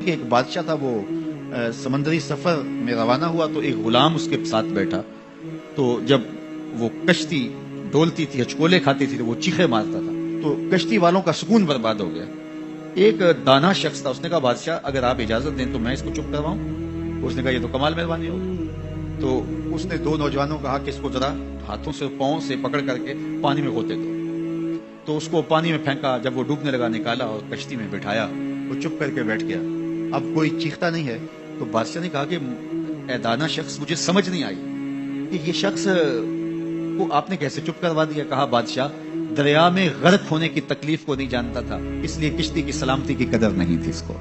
کہ ایک بادشاہ تھا، وہ سمندری سفر میں روانہ ہوا تو ایک غلام اس کے ساتھ بیٹھا، تو جب وہ کشتی ڈولتی تھی، ہچکولے کھاتی تھی، تو وہ چیخے مارتا تھا، تو کشتی والوں کا سکون برباد ہو گیا۔ ایک دانا شخص تھا، اس نے کہا بادشاہ اگر آپ اجازت دیں تو میں اس کو چپ کرواؤں؟ اس نے کہا یہ تو کمال مہربانی ہوگی۔ تو اس نے دو نوجوانوں کو کہا کہ اس کو ذرا ہاتھوں سے پاؤں سے پکڑ کر کے پانی میں غوطے دو، تو اس کو پانی میں پھینکا، جب وہ ڈوبنے لگا نکالا اور کشتی میں بٹھایا، وہ چپ کر کے بیٹھ گیا۔ اب کوئی چیختا نہیں ہے، تو بادشاہ نے کہا کہ اے دانا شخص، مجھے سمجھ نہیں آئی کہ یہ شخص کو آپ نے کیسے چپ کروا دیا؟ کہا بادشاہ دریا میں غرق ہونے کی تکلیف کو نہیں جانتا تھا، اس لیے کشتی کی سلامتی کی قدر نہیں تھی اس کو۔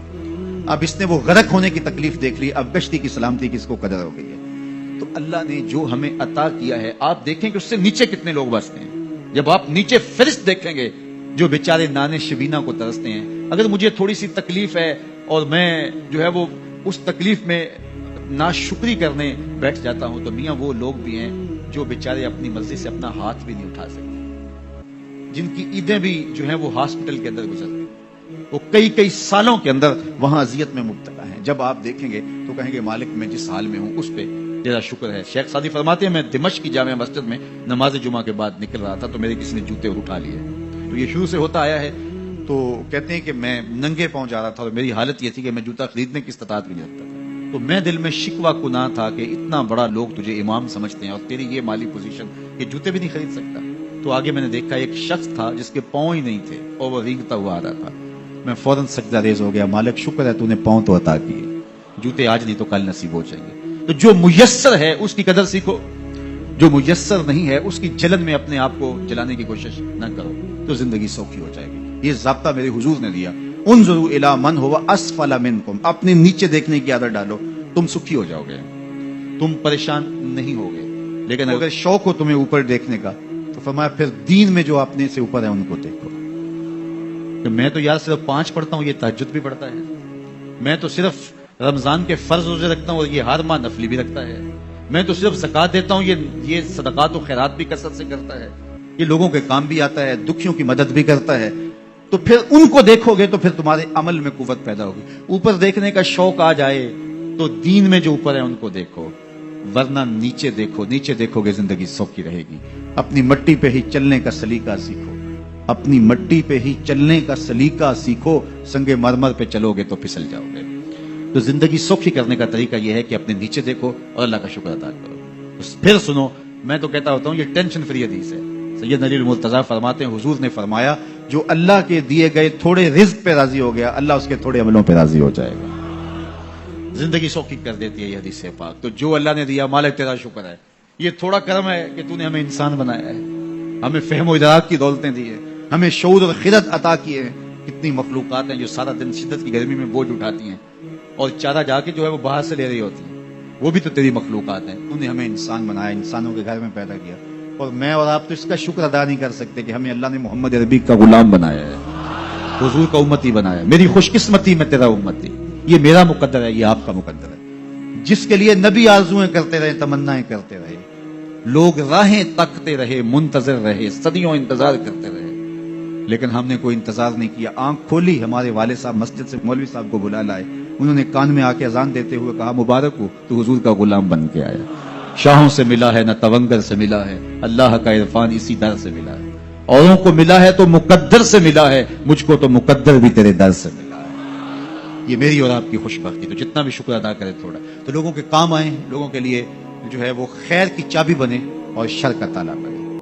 اب اس نے وہ غرق ہونے کی تکلیف دیکھ لی، اب کشتی کی سلامتی کی اس کو قدر ہو گئی ہے۔ تو اللہ نے جو ہمیں عطا کیا ہے، آپ دیکھیں کہ اس سے نیچے کتنے لوگ بستے ہیں۔ جب آپ نیچے فرشت دیکھیں گے جو بیچارے نانے شبینہ کو ترستے ہیں، اگر مجھے تھوڑی سی تکلیف ہے اور میں جو ہے وہ اس تکلیف میں ناشکری کرنے بیٹھ جاتا ہوں، تو میاں وہ لوگ بھی ہیں جو بیچارے اپنی مرضی سے اپنا ہاتھ بھی نہیں اٹھا سکتے، جن کی عیدیں بھی جو ہیں وہ ہاسپٹل کے اندر گزرتی ہیں، وہ کئی سالوں کے اندر وہاں اذیت میں مبتلا ہیں۔ جب آپ دیکھیں گے تو کہیں گے مالک میں جس حال میں ہوں اس پہ تیرا شکر ہے۔ شیخ سعدی فرماتے ہیں میں دمشق کی جامع مسجد میں نماز جمعہ کے بعد نکل رہا تھا تو میرے کسی نے جوتے اٹھا لیے، تو یہ شروع سے ہوتا آیا ہے۔ تو کہتے ہیں کہ میں ننگے پاؤں جا رہا تھا اور میری حالت یہ تھی کہ میں جوتا خریدنے کی استطاعت بھی نہیں رکھتا تھا، تو میں دل میں شکوہ کناں تھا کہ اتنا بڑا لوگ تجھے امام سمجھتے ہیں اور تیری یہ مالی پوزیشن کہ جوتے بھی نہیں خرید سکتا۔ تو آگے میں نے دیکھا ایک شخص تھا جس کے پاؤں ہی نہیں تھے اور وہ رینگتا ہوا آ رہا تھا، میں فوراً سجدہ ریز ہو گیا، مالک شکر ہے تو نے پاؤں تو عطا کیے، جوتے آج نہیں تو کل نصیب ہو جائیں گے۔ تو جو میسر ہے اس کی قدر سیکھو، جو میسر نہیں ہے اس کی جلن میں اپنے آپ کو جلانے کی کوشش نہ کرو، تو زندگی سوکھی ہو جائے گی۔ یہ ضابطہ میرے حضور نے دیا، انظروا الی من هو اسفل منکم، اپنے نیچے دیکھنے کی عادت ڈالو، تم سکھی ہو جاؤ گے، تم پریشان نہیں ہوگے۔ لیکن اگر شوق ہو تمہیں اوپر دیکھنے کا تو فرمایا پھر دین میں جو اپنے سے اوپر ہے ان کو دیکھو۔ کہ میں تو یار صرف 5 پڑھتا ہوں، یہ تہجد بھی پڑھتا ہے، میں تو صرف رمضان کے فرض روزے رکھتا ہوں اور یہ ہر ماہ نفلی بھی رکھتا ہے، میں تو صرف زکوٰۃ دیتا ہوں، یہ صدقات و خیرات بھی کثرت سے کرتا ہے، یہ لوگوں کے کام بھی آتا ہے، دکھیوں کی مدد بھی کرتا ہے۔ تو پھر ان کو دیکھو گے تو پھر تمہارے عمل میں قوت پیدا ہوگی۔ اوپر دیکھنے کا شوق آ جائے تو دین میں جو اوپر ہے ان کو دیکھو، ورنہ نیچے دیکھو، نیچے دیکھو گے زندگی سوکھی رہے گی۔ اپنی مٹی پہ ہی چلنے کا سلیقہ سیکھو، اپنی مٹی پہ ہی چلنے کا سلیقہ سیکھو، سنگ مرمر پہ چلو گے تو پھسل جاؤ گے۔ تو زندگی سوکھی کرنے کا طریقہ یہ ہے کہ اپنے نیچے دیکھو اور اللہ کا شکر ادا کرو۔ پھر سنو، میں تو کہتا ہوتا ہوں یہ ٹینشن فری حدیث ہے۔ سید علی المرتضیٰ فرماتے ہیں حضور نے فرمایا جو اللہ کے دیے گئے تھوڑے رزق پہ راضی ہو گیا، اللہ اس کے تھوڑے عملوں پہ راضی ہو جائے گا۔ زندگی سوکھی کر دیتی ہے یہ حدیث پاک۔ تو جو اللہ نے دیا مالک تیرا شکر ہے، یہ تھوڑا کرم ہے کہ تو نے ہمیں انسان بنایا ہے، ہمیں فہم و ادراک کی دولتیں دی ہیں، ہمیں شعور اور خرد عطا کیے ہیں۔ کتنی مخلوقات ہیں جو سارا دن شدت کی گرمی میں بوجھ اٹھاتی ہیں اور چارہ جا کے جو ہے وہ باہر سے لے رہی ہوتی ہیں، وہ بھی تو تیری مخلوقات ہیں۔ تو نے ہمیں انسان بنایا، انسانوں کے گھر میں پیدا کیا، اور میں اور آپ تو اس کا شکر ادا نہیں کر سکتے کہ ہمیں اللہ نے محمد عربی کا غلام بنایا ہے، حضور کا امتی بنایا ہے۔ میری خوش قسمتی میں تیرا امتی، یہ میرا مقدر ہے، یہ آپ کا مقدر ہے۔ جس کے لیے نبی آرزویں کرتے رہے، تمنائیں کرتے رہے، لوگ راہیں تکتے رہے، منتظر رہے، صدیوں انتظار کرتے رہے، لیکن ہم نے کوئی انتظار نہیں کیا۔ آنکھ کھولی، ہمارے والد صاحب مسجد سے مولوی صاحب کو بلا لائے، انہوں نے کان میں آ کے اذان دیتے ہوئے کہا مبارک ہو تو حضور کا غلام بن کے آیا۔ شاہوں سے ملا ہے نہ تونگر سے ملا ہے، اللہ کا عرفان اسی در سے ملا ہے۔ اوروں کو ملا ہے تو مقدر سے ملا ہے، مجھ کو تو مقدر بھی تیرے در سے ملا ہے۔ یہ میری اور آپ کی خوش بختی، تو جتنا بھی شکر ادا کرے تھوڑا، تو لوگوں کے کام آئیں، لوگوں کے لیے جو ہے وہ خیر کی چابی بنے اور شر کا تالا بنے۔